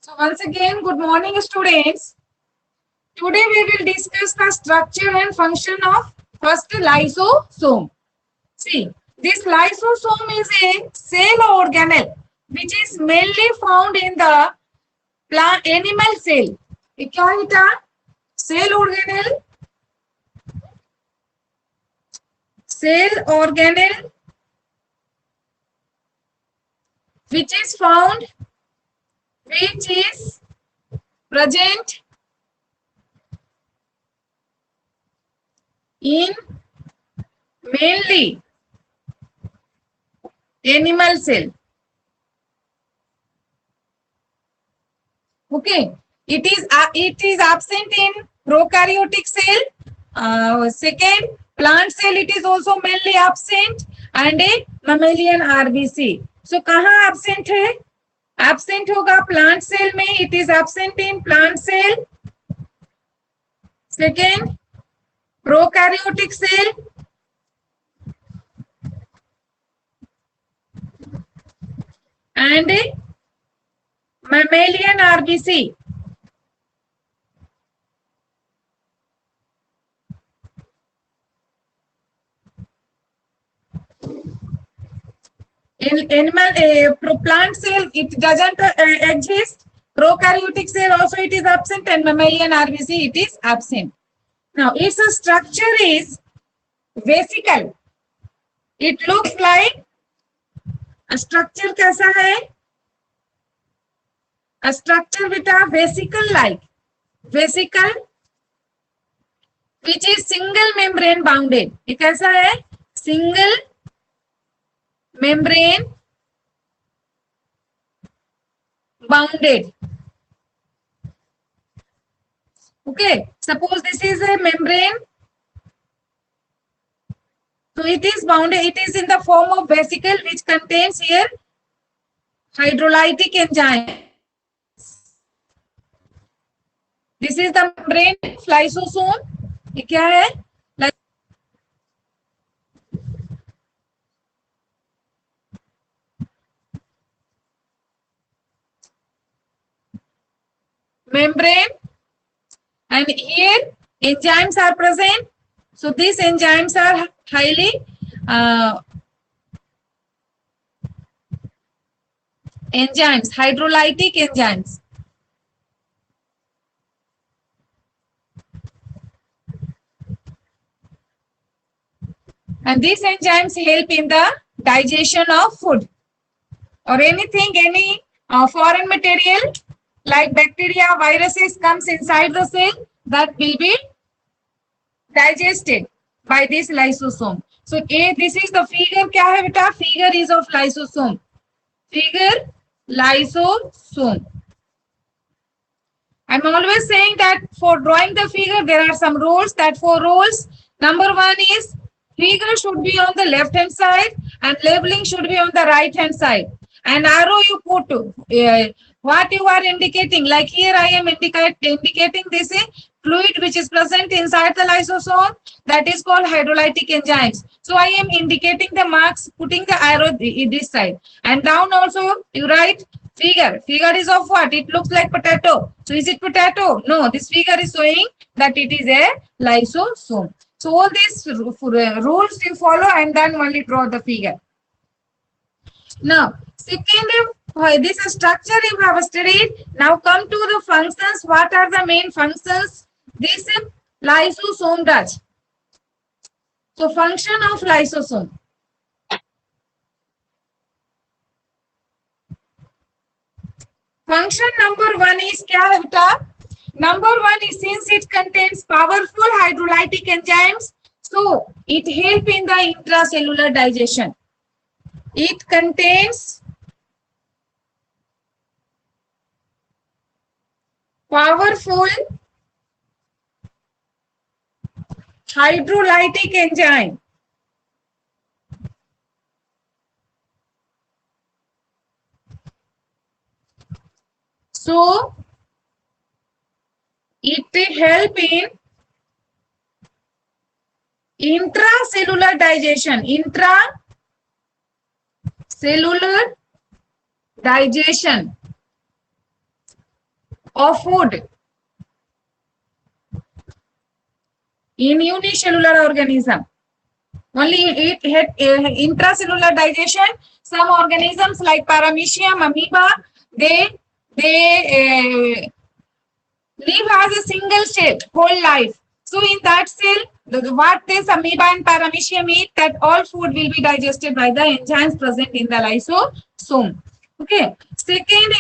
So once again, good morning, students. Today we will discuss the structure and function of first lysosome. See, this lysosome is a cell organelle which is mainly found in the plant animal cell. ये क्या है बेटा? Cell organelle, cell organelle which is found, which is present in mainly animal cell. Okay, it is absent in prokaryotic cell. Second, plant cell it is also mainly absent and a mammalian RBC. So कहाँ absent है? Absent होगा plant cell में. It is absent in plant cell. Second, prokaryotic cell. And a mammalian RBC. In animal plant cell it doesn't exist. Prokaryotic cell also it is absent and mammalian RBC it is absent. Now its structure is vesicle. It looks like a structure कैसा है? A structure with a vesicle like vesicle which is single membrane bounded. ये कैसा है? Single membrane bounded. Okay, suppose this is a membrane. So it is bounded, it is in the form of vesicle which contains here hydrolytic enzyme. This is the membrane of lysosome. ये क्या है? Membrane, and here enzymes are present. So these enzymes are highly enzymes, hydrolytic enzymes. And these enzymes help in the digestion of food or anything, any foreign material like bacteria, viruses comes inside the cell that will be digested by this lysosome. So this is the figure. क्या है बेटा? Figure is of lysosome. Figure lysosome. I'm always saying that for drawing the figure there are some rules. That 4 rules. Number 1 is figure should be on the left hand side and labeling should be on the right hand side. And arrow you put what you are indicating. Like here I am indicating this fluid which is present inside the lysosome, that is called hydrolytic enzymes. So I am indicating the marks, putting the arrow in this side. And down also you write figure. Figure is of what? It looks like potato. So is it potato? No, this figure is showing that it is a lysosome. So all these rules you follow and then only draw the figure. Now, second, this structure you have studied. Now come to the functions. What are the main functions this lysosome does? So function of lysosome. Function number 1 is क्या है बेटा? Number 1 is since it contains powerful hydrolytic enzymes, so it help in the intracellular digestion. It contains powerful hydrolytic enzyme. So it help in intracellular digestion. Intracellular digestion. of food in unicellular organism. Only intracellular digestion. Some organisms like Paramecium, amoeba, they live as a single cell whole life. So in that cell, what this amoeba and Paramecium eat, that all food will be digested by the enzymes present in the lysosome. Okay. Second,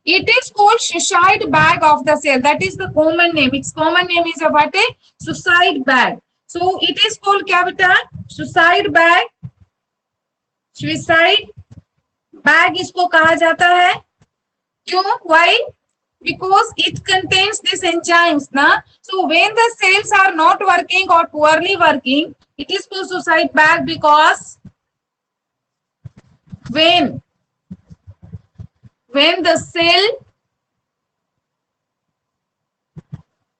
it is called suicide bag of the cell. That is the common name. Its common name is what? A suicide bag. So it is called क्या बेटा? Suicide bag. Suicide bag इसको कहा जाता है. क्यों? Why? Because it contains these enzymes, na? So when the cells are not working or poorly working, it is called suicide bag because when the cell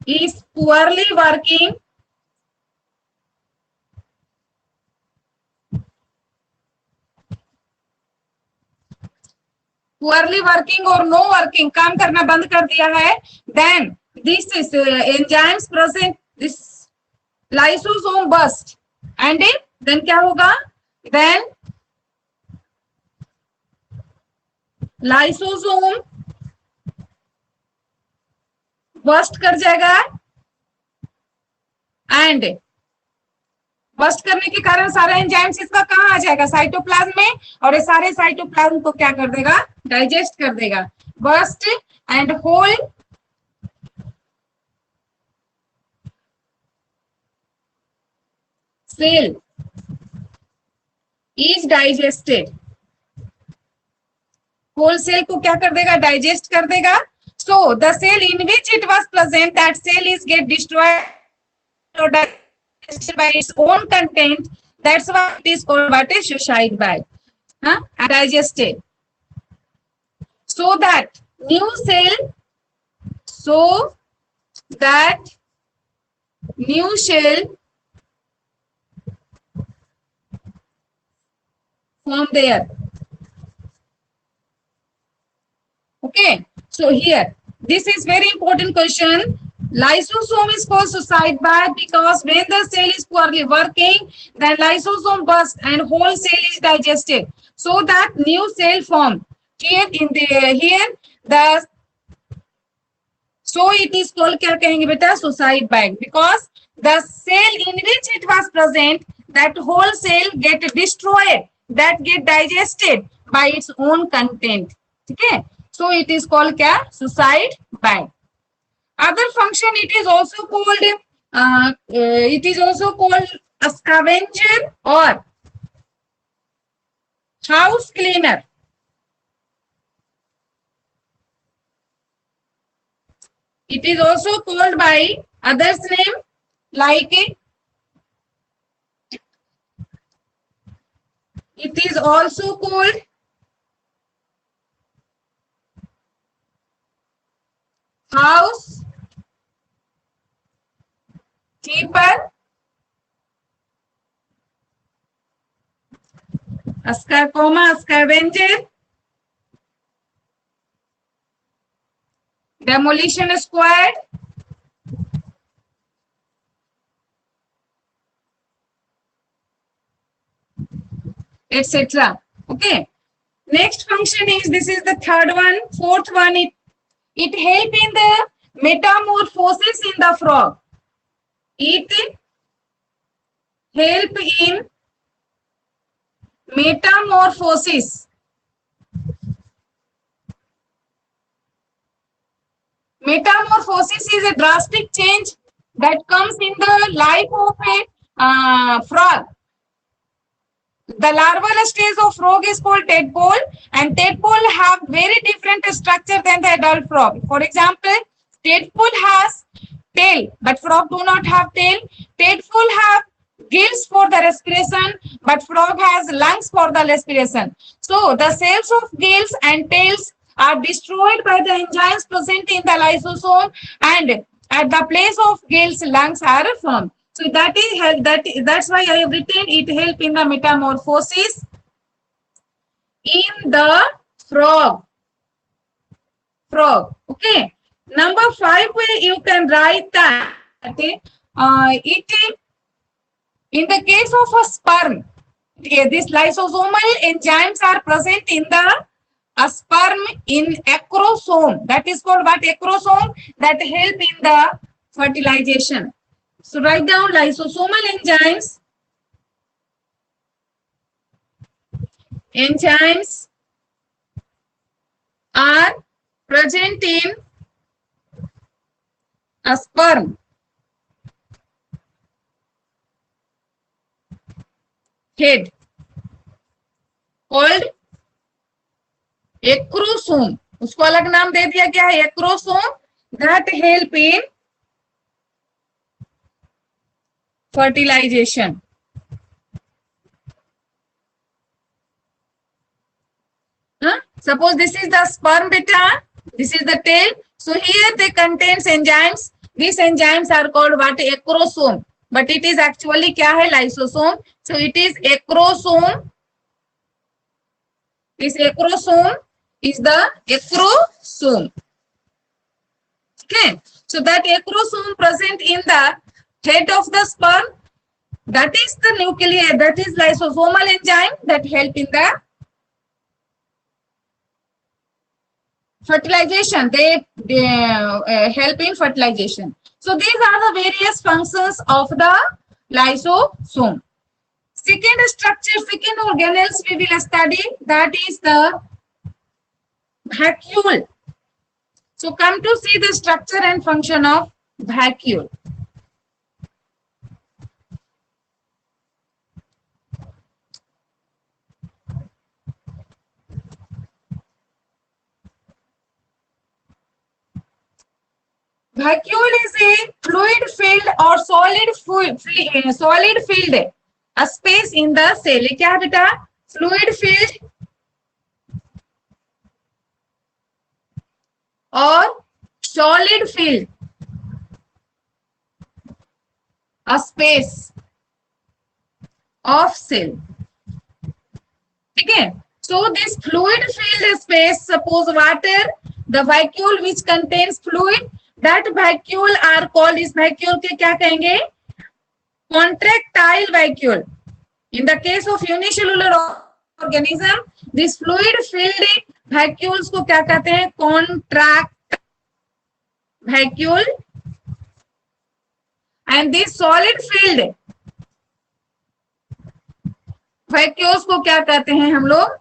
is poorly working, or no working, काम करना बंद कर दिया है, then this is enzymes present, this lysosome burst, and then क्या होगा? Then lysosome burst कर जाएगा, and बस्ट करने के कारण सारे एंजाइम्स इसका कहाँ आ जाएगा? साइटोप्लाज्म में, और ये सारे साइटोप्लाज्म को क्या कर देगा? डाइजेस्ट कर देगा. Bust and whole cell is digested. Whole cell को क्या कर देगा? डाइजेस्ट कर देगा. So the cell in which it was present, that cell is get destroyed by its own content. That's why it is called what? A suicide bag. Digested. So that new cell form there. Okay. So here, this is very important question. Lysosome is called suicide bag because when the cell is poorly working, then lysosome bursts and whole cell is digested. So that new cell form. Here in the so it is called क्या कहेंगे बेटा? Suicide bag because the cell in which it was present, that whole cell get destroyed, that get digested by its own content. Okay. So it is called क्या? Suicide bag. Other function, it is also called a scavenger or house cleaner. It is also called by others name like it is also called house keeper, scavenger, demolition squad, etc. Okay. Next function is, this is the third one. Fourth one, it help in the metamorphosis in the frog. It help in metamorphosis. Metamorphosis is a drastic change that comes in the life of a frog. The larval stage of frog is called tadpole, and tadpole have very different structure than the adult frog. For example, tadpole has tail, but frog do not have tail. Tadpole have gills for the respiration, but frog has lungs for the respiration. So the cells of gills and tails are destroyed by the enzymes present in the lysosome, and at the place of gills, lungs are formed. So that's why I have written it help in the metamorphosis in the frog. frog. Okay. Number 5 way you can write that in the case of a sperm, these lysosomal enzymes are present in the sperm in acrosome. That is called what? Acrosome, that help in the fertilization. So write down lysosomal enzymes. Enzymes are present in a sperm head called acrosome. उसको अलग नाम दे दिया गया है acrosome, that help in fertilization. Suppose this is the sperm beta, this is the tail. So here they contains enzymes. These enzymes are called what? Acrosome. But it is actually क्या है? Lysosome. So it is acrosome. This acrosome is the acrosome. Okay. So that acrosome present in the head of the sperm, that is the nucleus, that is lysosomal enzyme that help in the fertilization. They help in fertilization. So these are the various functions of the lysosome. Second structure, second organelles we will study, that is the vacuole. So come to see the structure and function of vacuole. Vacuole is a fluid filled or solid filled a space in the cell. क्या है बेटा? Fluid filled or solid filled a space of cell. Okay. So this fluid filled space, suppose water, the vacuole which contains fluid, that vacuole are called, इस vacuole के क्या कहेंगे? Contractile vacuole. In the case of unicellular organism, this fluid filled vacuoles को क्या कहते हैं? Contract vacuole. And this solid filled vacuoles को क्या कहते हैं हम लोग?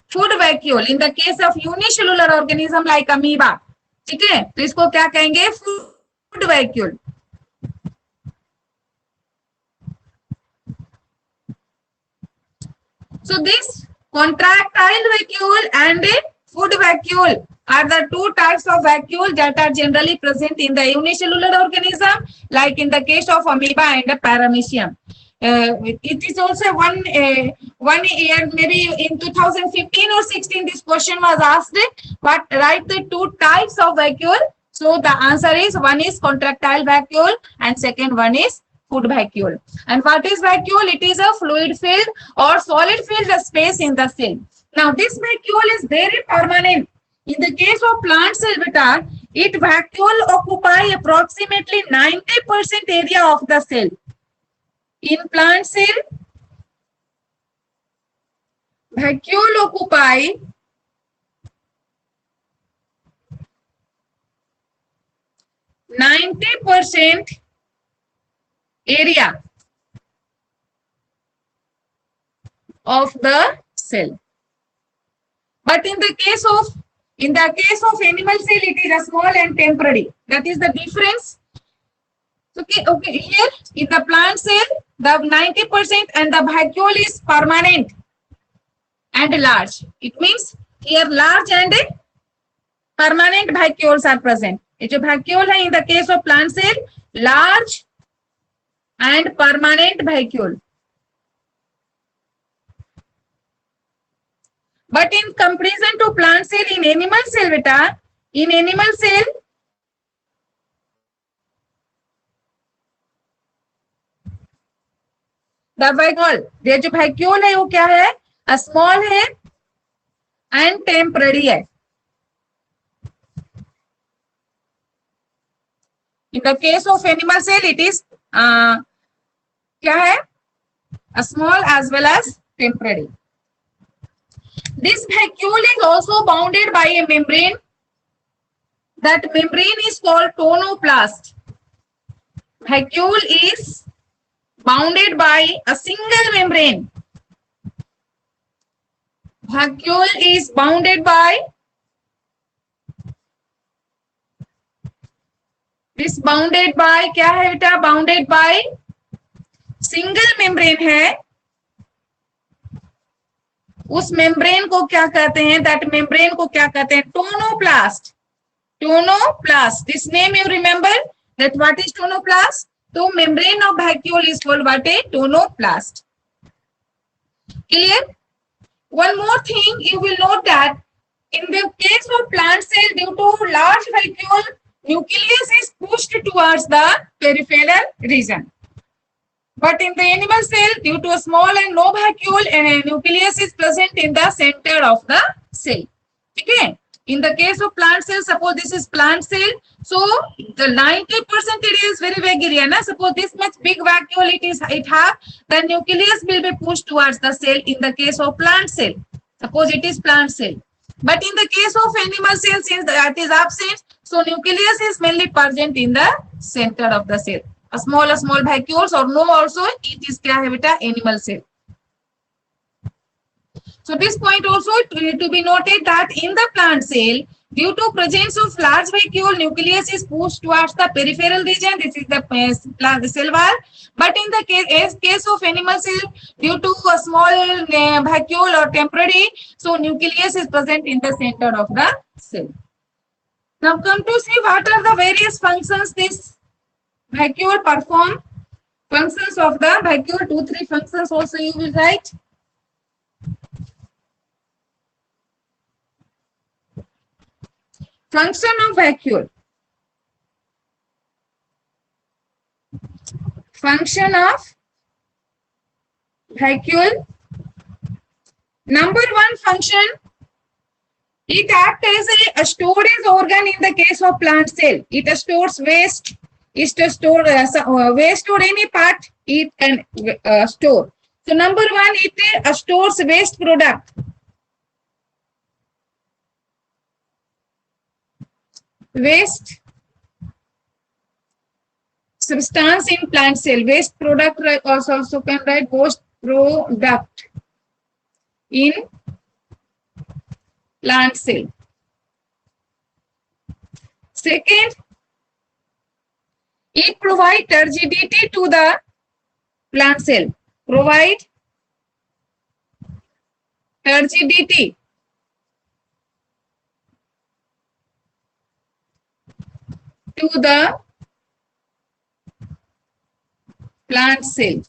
Food vacuole. In the case of unicellular organism like amoeba, ठीक है, तो इसको क्या कहेंगे? Food vacuole. So this contractile vacuole and food vacuole are the two types of vacuole that are generally present in the unicellular organism, like in the case of amoeba and paramecium. It is also one year, maybe in 2015 or 16, this question was asked. What write the two types of vacuole? So the answer is one is contractile vacuole and second one is food vacuole. And what is vacuole? It is a fluid filled or solid filled space in the cell. Now this vacuole is very permanent. In the case of plant cell beta, it vacuole occupy approximately 90% area of the cell. In plant cell, vacuole occupy 90% area of the cell. But in the case of animal cell, it is a small and temporary. That is the difference. Okay, here in the plant cell, the 90% and the vacuole is permanent and large. It means here large and permanent vacuoles are present. ये जो vacuole है in the case of plant cell, large and permanent vacuole. But in comparison to plant cell, in animal cell beta, in animal cell, the vacuole, ये जो vacuole है वो क्या है? Small है एंड टेम्पररी है. In the case of animal cell, it is क्या है? A small as well as temporary. This vacuole is also bounded by a membrane. That membrane is called tonoplast. Vacuole is bounded by a single membrane. Vacuole is bounded by क्या है बेटा? Bounded by single membrane है. उस membrane को क्या कहते हैं? That membrane को क्या कहते हैं? Tonoplast. Tonoplast. This name you remember that what is tonoplast? तो membrane of vacuole is called what? A tonoplast. Clear? One more thing, you will note that in the case of plant cell, due to large vacuole, nucleus is pushed towards the peripheral region. But in the animal cell, due to a small and no vacuole, a nucleus is present in the center of the cell. Okay. In the case of plant cell, suppose this is plant cell, so the 90% area is very big area. Na? Suppose this much big vacuole it have, the nucleus will be pushed towards the cell in the case of plant cell. Suppose it is plant cell. But in the case of animal cell, since that is absent, so nucleus is mainly present in the center of the cell. A small vacuoles or no also, it is kya hai beta? Animal cell. So this point also to be noted that in the plant cell, due to presence of large vacuole, nucleus is pushed towards the peripheral region. This is the cell wall. But in the case of animal cell, due to a small vacuole or temporary, so nucleus is present in the center of the cell. Now come to see what are the various functions this vacuole perform. Functions of the vacuole, 2-3 functions also you will write. Function of vacuole. Function of vacuole. Number 1 function, it acts as a storage organ in the case of plant cell. It stores waste. It stores waste or any part it can store. So number 1, it stores waste product. Waste substance in plant cell. Waste product also can write waste product in plant cell. Second, it provide turgidity to the plant cell. Provide turgidity to the plant cell.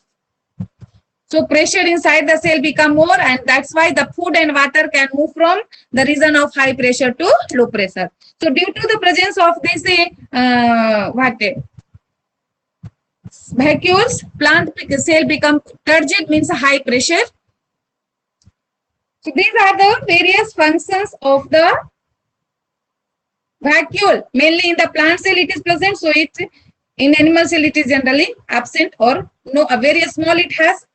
So pressure inside the cell become more, and that's why the food and water can move from the region of high pressure to low pressure. So due to the presence of this vacuoles, plant cell become turgid, means high pressure. So these are the various functions of the vacuole. Mainly in the plant cell it is present, so it in animal cell it is generally absent or no, a very small it has.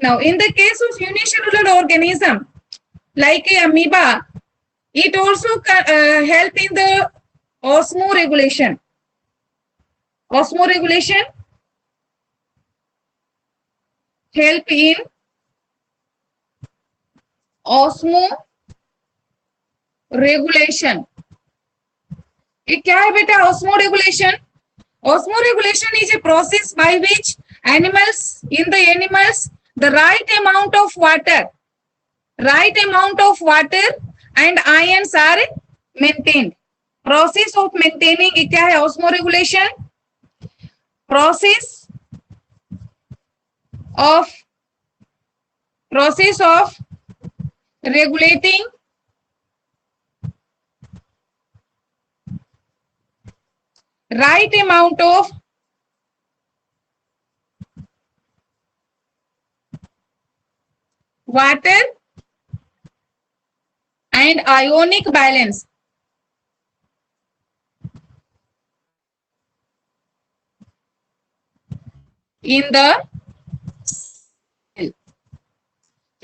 Now in the case of unicellular organism like a amoeba, it also help in the osmoregulation. Osmoregulation help in osmoregulation. ये क्या है बेटा? osmoregulation. Osmoregulation is a process by which animals, the right amount of water and ions are maintained. Process of maintaining ये क्या है? Osmoregulation. Process of regulating right amount of water and ionic balance. in the cell.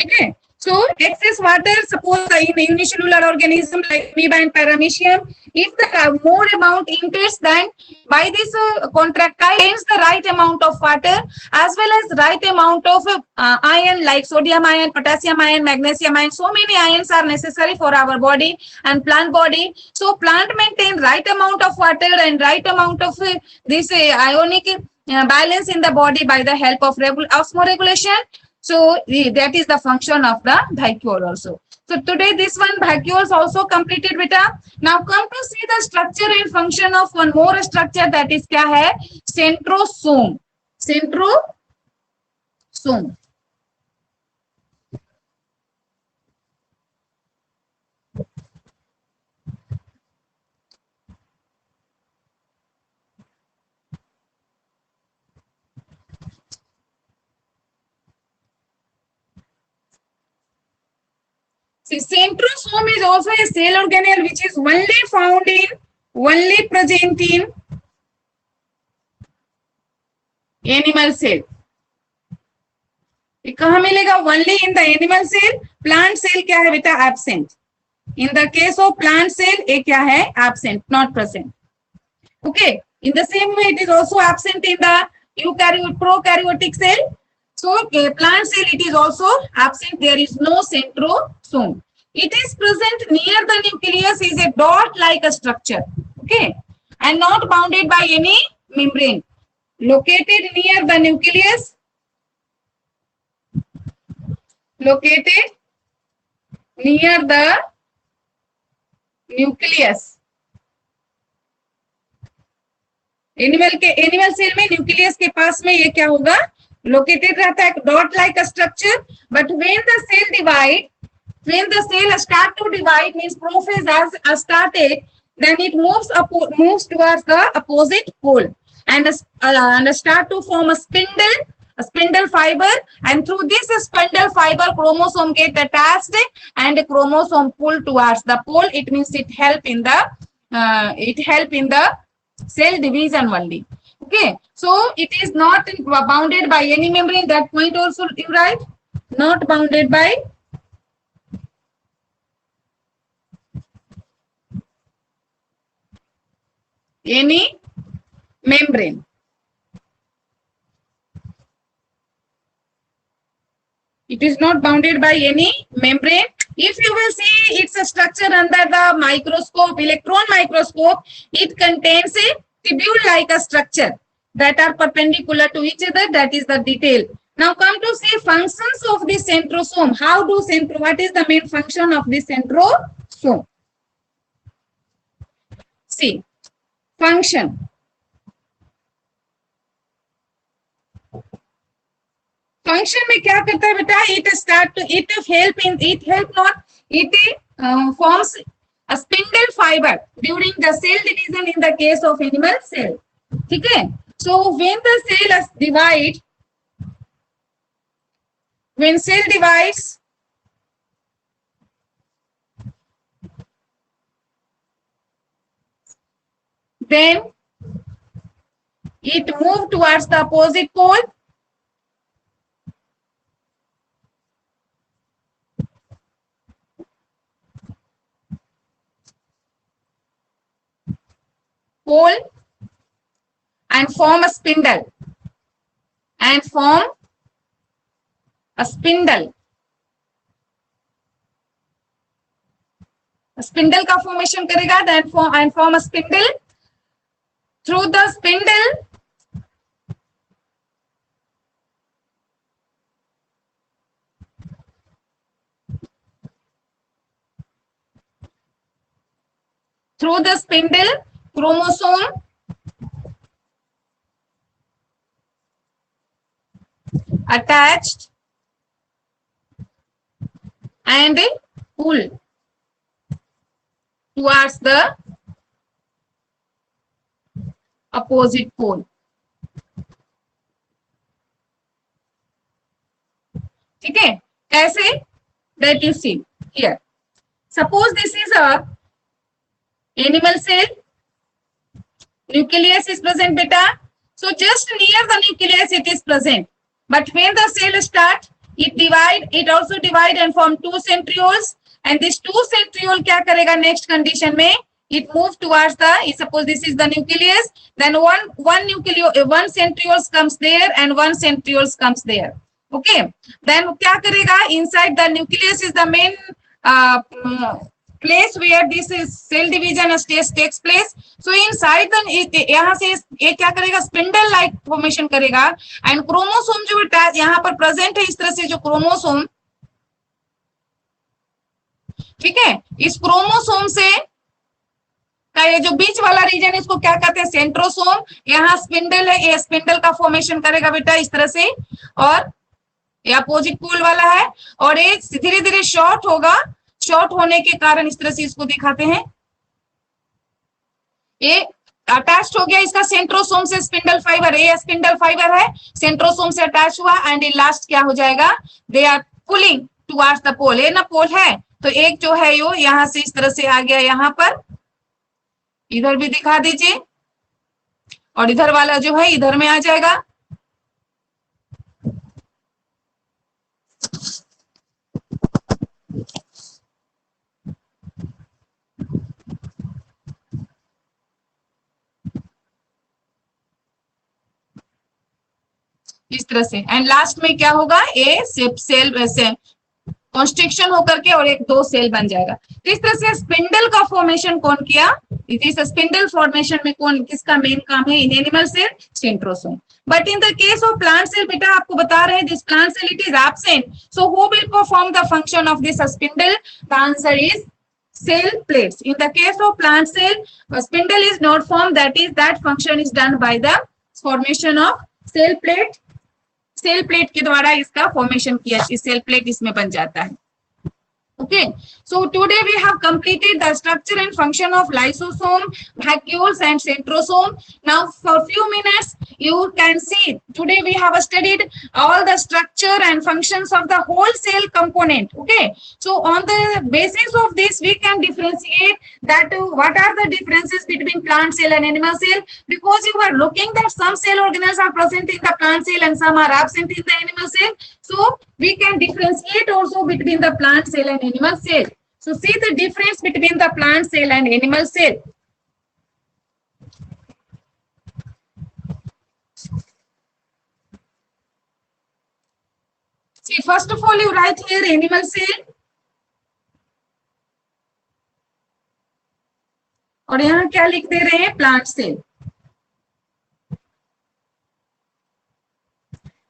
Okay. So excess water, suppose in unicellular organism like amoeba and paramecium, if the more amount enters, then by this contractile gains the right amount of water as well as right amount of iron like sodium ion, potassium ion, magnesium ion. So many ions are necessary for our body and plant body. So plant maintain right amount of water and right amount of this ionic balance in the body by the help of osmoregulation. So that is the function of the vacuole also. So today this one vacuole is also completed beta. Now come to see the structure and function of one more structure, that is क्या है? Centrosome. Centrosome. See, centrosome is also a cell organelle which is only present in animal cell. कहाँ मिलेगा? Only in the animal cell. Plant cell क्या है बेटा? Absent. In the case of plant cell, ये क्या है? Absent, not present. Okay. In the same way, it is also absent in the prokaryotic cell. So plant cell, it is also absent. There is no centrosome. It is present near the nucleus, is a dot-like structure. Okay, and not bounded by any membrane. Located near the nucleus. Located near the nucleus. Animal cell में nucleus के पास में ये क्या होगा? Located रहता है, dot like structure. But when the cell divide, when the cell start to divide, means prophase has started, then it moves towards the opposite pole and start to form a spindle fiber, and through this spindle fiber chromosome get attached and chromosome pull towards the pole. It means it help in the cell division only. Okay, so it is not bounded by any membrane. That point also you write, not bounded by any membrane. It is not bounded by any membrane. If you will see its structure under the microscope, electron microscope, it contains a tubule-like structure that are perpendicular to each other. That is the detail. Now come to see functions of the centrosome. What is the main function of the centrosome? See, function. Function में क्या करता है बेटा? it forms a spindle fiber during the cell division in the case of animal cell. ठीक है? So when cell divides, then it moves towards the opposite pole. And form a spindle spindle का formation करेगा, and form a spindle. Through the spindle, chromosome attached and pull towards the opposite pole. ठीक है? ऐसे that you see here. Suppose this is a animal cell. Nucleus is present beta. So just near the nucleus it is present. But when the cell start, it also divide and form two centrioles. And this two centriole क्या करेगा next condition में? It moves towards the, suppose this is the nucleus, then one centriole comes there and one centriole comes there. Okay, then क्या करेगा? Inside the nucleus is the main place where this is cell division takes place. So inside the यहाँ से ये क्या करेगा? Spindle like formation करेगा. And chromosome जो यहाँ पर प्रेजेंट है इस तरह से, जो क्रोमोसोम, ठीक है, इस क्रोमोसोम से का ये जो बीच वाला रीजन है इसको क्या कहते हैं? सेंट्रोसोम. यहाँ स्पिंडल है, ये स्पिंडल का फॉर्मेशन करेगा बेटा इस तरह से, और ये अपोजिट पोल वाला है, और ये धीरे धीरे शॉर्ट होगा. शॉर्ट होने के कारण इस तरह से इसको दिखाते हैं. ये अटैच हो गया इसका सेंट्रोसोम से स्पिंडल फाइबर. ये स्पिंडल फाइबर है, सेंट्रोसोम से अटैच हुआ, एंड ये लास्ट क्या हो जाएगा? They are pulling towards the pole. ये ना पोल है, तो एक जो है यो यहां से इस तरह से आ गया यहाँ पर, इधर भी दिखा दीजिए, और इधर वाला जो है इधर में आ जाएगा. इस तरह से. एंड लास्ट में क्या होगा? ए सेल कॉन्स्ट्रिक्शन होकर के और एक दो सेल बन जाएगा. तो इस तरह से स्पिंडल का फॉर्मेशन कौन किया? इस स्पिंडल फॉर्मेशन में कौन, किसका मेन काम है? In animal cell centrosome. But in the case of plant cell बेटा आपको बता रहे हैं this plant cell it is absent. So who will perform the function of this spindle? The answer is cell plates. In the case of plant cell, a spindle is not formed, that function is done by the formation of cell plate. Cell plate के द्वारा इसका formation किया, cell plate इसमें बन जाता है. Okay, so today we have completed the structure and function of lysosome, vacuoles and centrosome. Now for few minutes you can see today we have studied all the structure and functions of the whole cell component. Okay, so on the basis of this we can differentiate that what are the differences between plant cell and animal cell, because you are looking that some cell organelles are present in the plant cell and some are absent in the animal cell. So we can differentiate also between the plant cell and animal cell. So see the difference between the plant cell and animal cell. See, first of all you write here animal cell, और यहाँ क्या लिख दे रहे हैं? Plant cell.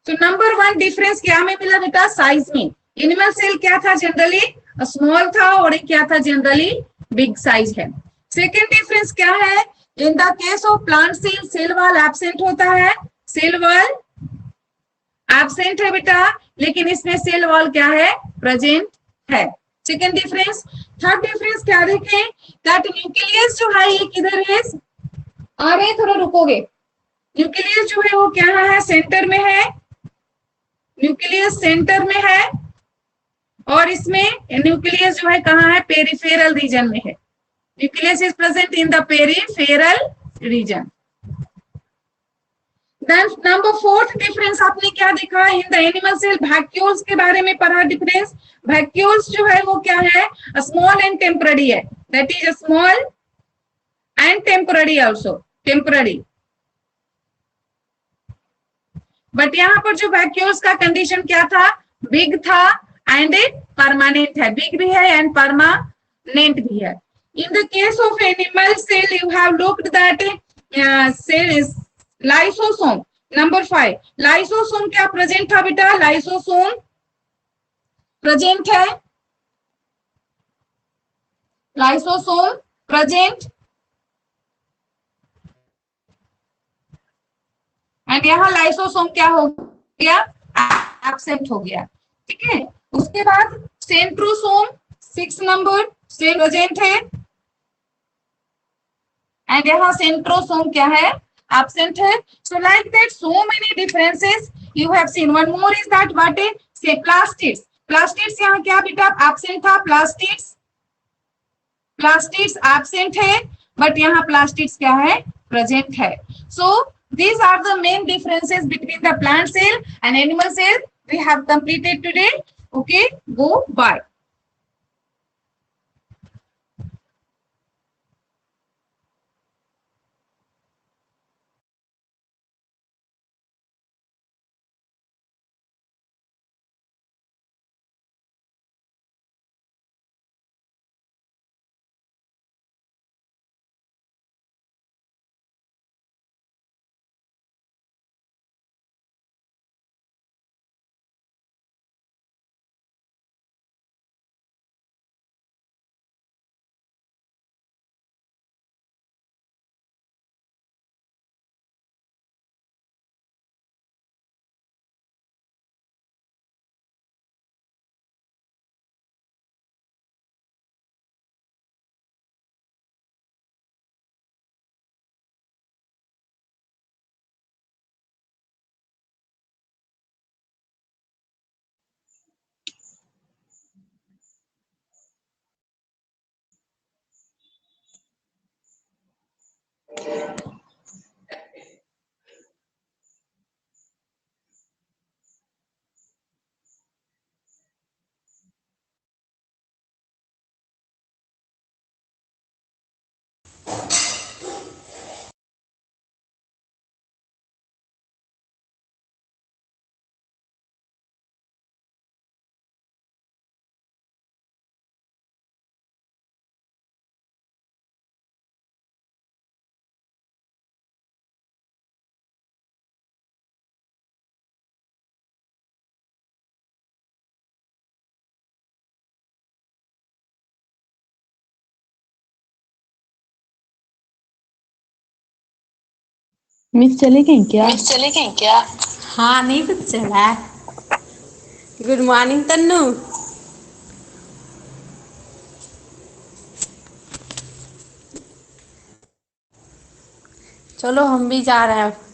तो number one difference क्या में मिला बेटा? साइज में. एनिमल सेल क्या था? जनरली स्मॉल था, और ये क्या था? जनरली बिग साइज है. सेकेंड डिफरेंस क्या है? In the case of plant cell cell wall absent होता है. सेल वॉल एब्सेंट है बेटा, लेकिन इसमें सेल वॉल क्या है? प्रेजेंट है. Second difference. थर्ड डिफरेंस क्या देखें? दैट न्यूक्लियस जो है ये किधर है? आ रहे थोड़ा रुकोगे. न्यूक्लियस जो है वो क्या है? सेंटर में है. न्यूक्लियस सेंटर में है, और इसमें न्यूक्लियस जो है कहाँ है? पेरिफेरल रीजन में है. Nucleus is present in the peripheral region. Then number fourth difference आपने क्या देखा? In the animal cell vacuoles के बारे में पढ़ा डिफरेंस. वैक्यूल्स जो है वो क्या है? स्मॉल एंड टेम्पररी है. That is small and temporary also. Temporary. But यहाँ पर जो वैक्यूल्स का कंडीशन क्या था? बिग था एंड परमानेंट है. बिग भी है एंड परमानेंट भी है. In the case of animal cell you have looked that cell is lysosome. Number 5 lysosome क्या प्रेजेंट था बेटा? लाइसोसोम प्रेजेंट है. लाइसोसोम प्रेजेंट, एंड यहाँ लाइसोसोम क्या हो गया? एब्सेंट हो गया. ठीक है. उसके बाद सेंट्रोसोम 6 नंबर से प्रेजेंट है, एंड यहाँ सेंट्रोसोम क्या है? एब्सेंट है. So like that so many differences you have seen. One more is that what is से प्लास्टिड्स. प्लास्टिड्स यहाँ क्या बेटा? एब्सेंट था. प्लास्टिड्स एब्सेंट है, बट यहाँ प्लास्टिड्स क्या है? प्रेजेंट है. सो These are the main differences between the plant cell and animal cell. We have completed today. Okay, go bye. Miss चले गए क्या? मिस चले गए क्या? हाँ, नहीं पता चला। Good morning Tannu. चलो हम भी जा रहे हैं।